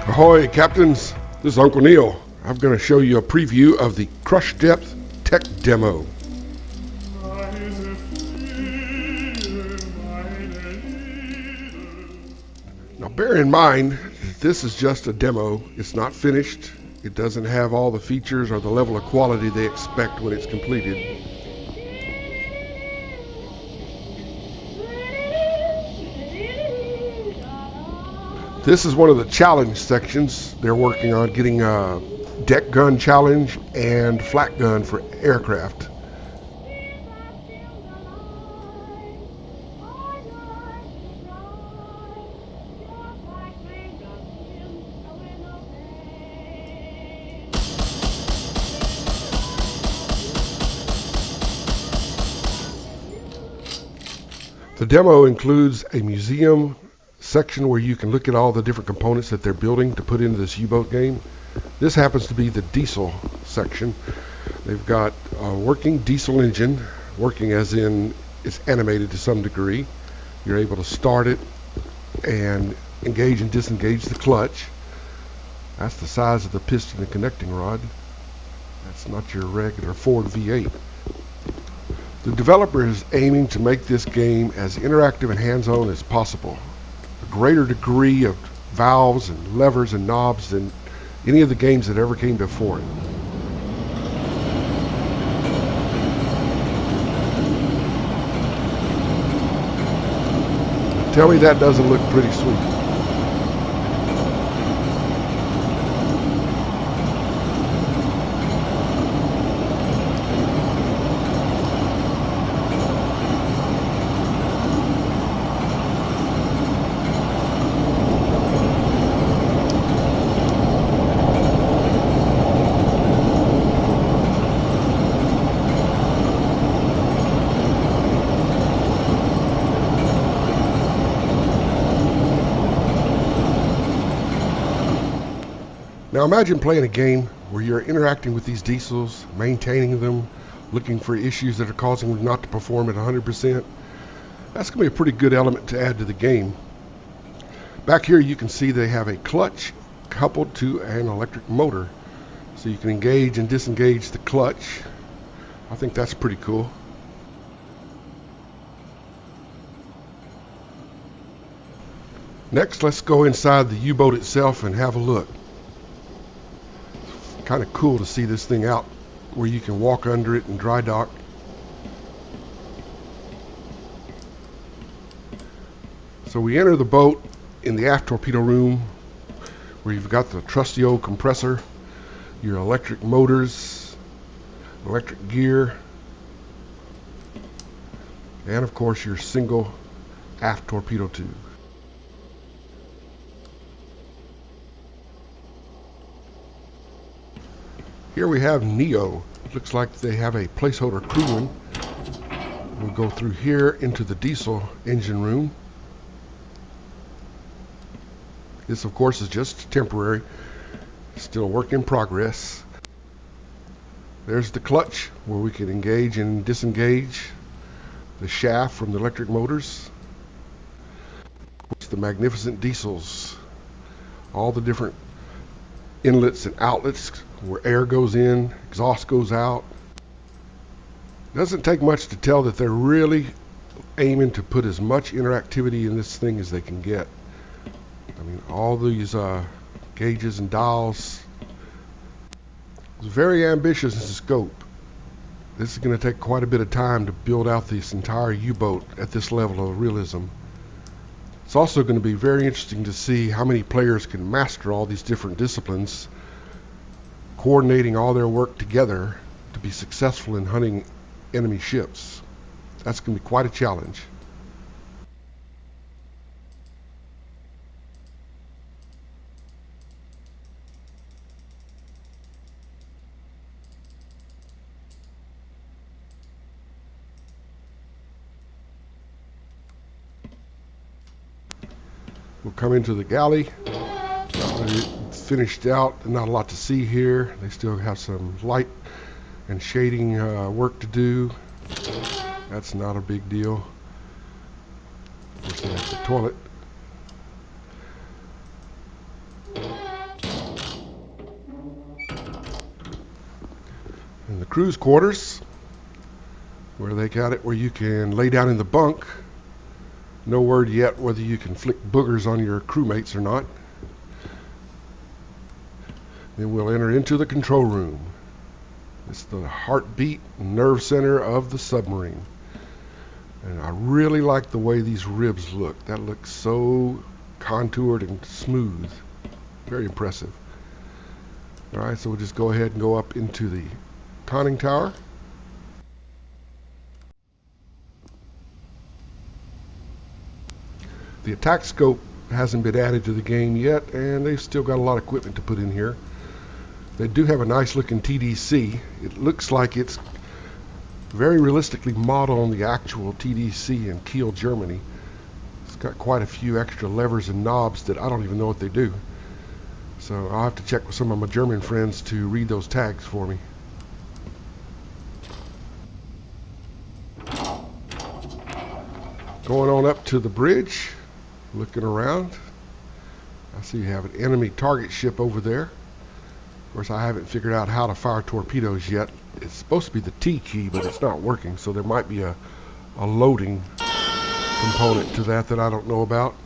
Ahoy, Captains! This is Uncle Neal. I'm going to show you a preview of the Crush Depth Tech Demo. Now, bear in mind, this is just a demo. It's not finished. It doesn't have all the features or the level of quality they expect when it's completed. This is one of the challenge sections. They're working on getting a deck gun challenge and flak gun for aircraft. The demo includes a museum section where you can look at all the different components that they're building to put into this U-boat game. This happens to be the diesel section. They've got a working diesel engine, working as in it's animated to some degree. You're able to start it and engage and disengage the clutch. That's the size of the piston and connecting rod. That's not your regular Ford V8. The developer is aiming to make this game as interactive and hands-on as possible. A greater degree of valves and levers and knobs than any of the games that ever came before it. Tell me that doesn't look pretty sweet. Now imagine playing a game where you're interacting with these diesels, maintaining them, looking for issues that are causing them not to perform at 100%. That's going to be a pretty good element to add to the game. Back here you can see they have a clutch coupled to an electric motor. So you can engage and disengage the clutch. I think that's pretty cool. Next, let's go inside the U-boat itself and have a look. Kind of cool to see this thing out where you can walk under it and dry dock. So we enter the boat in the aft torpedo room where you've got the trusty old compressor, your electric motors, electric gear, and of course your single aft torpedo tube. Here we have Neo. Looks like they have a placeholder crewman. We'll go through here into the diesel engine room. This of course is just temporary. Still a work in progress. There's the clutch where we can engage and disengage the shaft from the electric motors. The magnificent diesels. All the different inlets and outlets where air goes in, exhaust goes out. Doesn't take much to tell that they're really aiming to put as much interactivity in this thing as they can get. I mean, all these gauges and dials. It's very ambitious in scope. This is going to take quite a bit of time to build out this entire U-boat at this level of realism. It's also going to be very interesting to see how many players can master all these different disciplines, coordinating all their work together to be successful in hunting enemy ships. That's going to be quite a challenge. We'll come into the galley. Finished out, not a lot to see here. They still have some light and shading work to do. That's not a big deal. Of course, they have the toilet. crew's quarters, where they got it where you can lay down in the bunk. No word yet whether you can flick boogers on your crewmates or not. Then we'll enter into the control room. It's the heartbeat and nerve center of the submarine. And I really like the way these ribs look. That looks so contoured and smooth. Very impressive. Alright, so we'll just go ahead and go up into the conning tower. The attack scope hasn't been added to the game yet, and they've still got a lot of equipment to put in here. They do have a nice looking TDC. It looks like it's very realistically modeled on the actual TDC in Kiel, Germany. It's got quite a few extra levers and knobs that I don't even know what they do. So I'll have to check with some of my German friends to read those tags for me. Going on up to the bridge, looking around. I see you have an enemy target ship over there. Of course, I haven't figured out how to fire torpedoes yet. It's supposed to be the T key, but it's not working, so there might be a loading component to that I don't know about.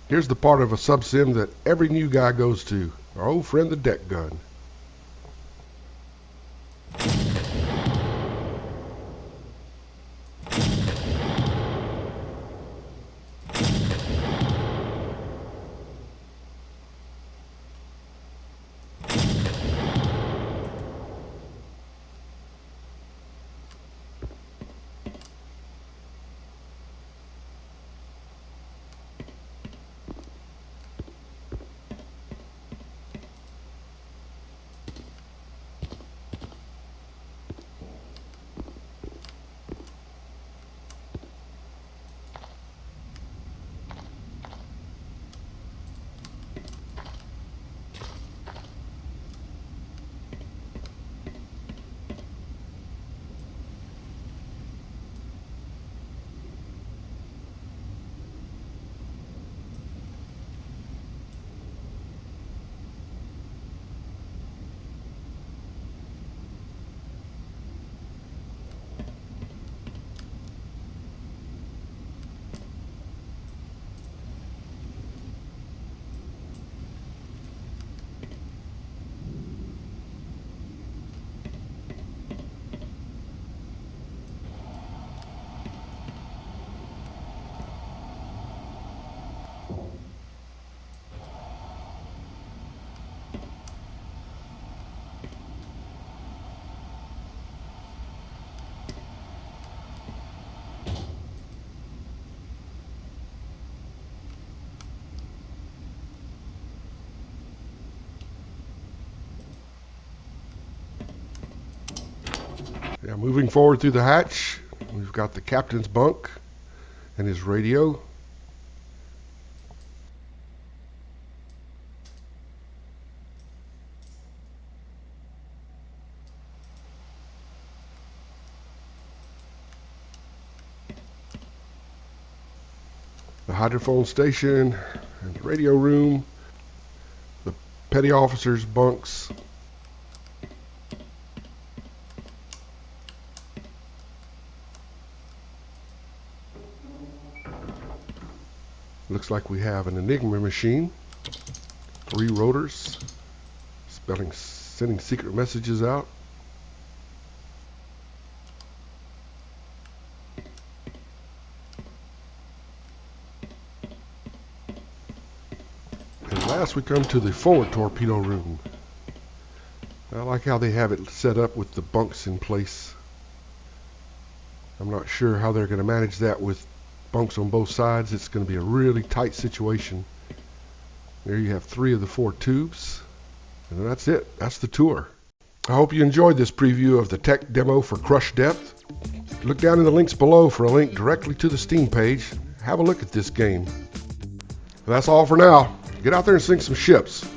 Here's the part of a subsim that every new guy goes to. Our old friend, the deck gun. Yeah, moving forward through the hatch, we've got the captain's bunk and his radio. The hydrophone station and the radio room, the petty officers' bunks. Looks like we have an Enigma machine, 3 rotors, sending secret messages out. And last we come to the forward torpedo room. I like how they have it set up with the bunks in place. I'm not sure how they're going to manage that with bunks on both sides. It's going to be a really tight situation. There you have 3 of the 4 tubes. And that's it. That's the tour. I hope you enjoyed this preview of the tech demo for Crush Depth. Look down in the links below for a link directly to the Steam page. Have a look at this game. That's all for now. Get out there and sink some ships.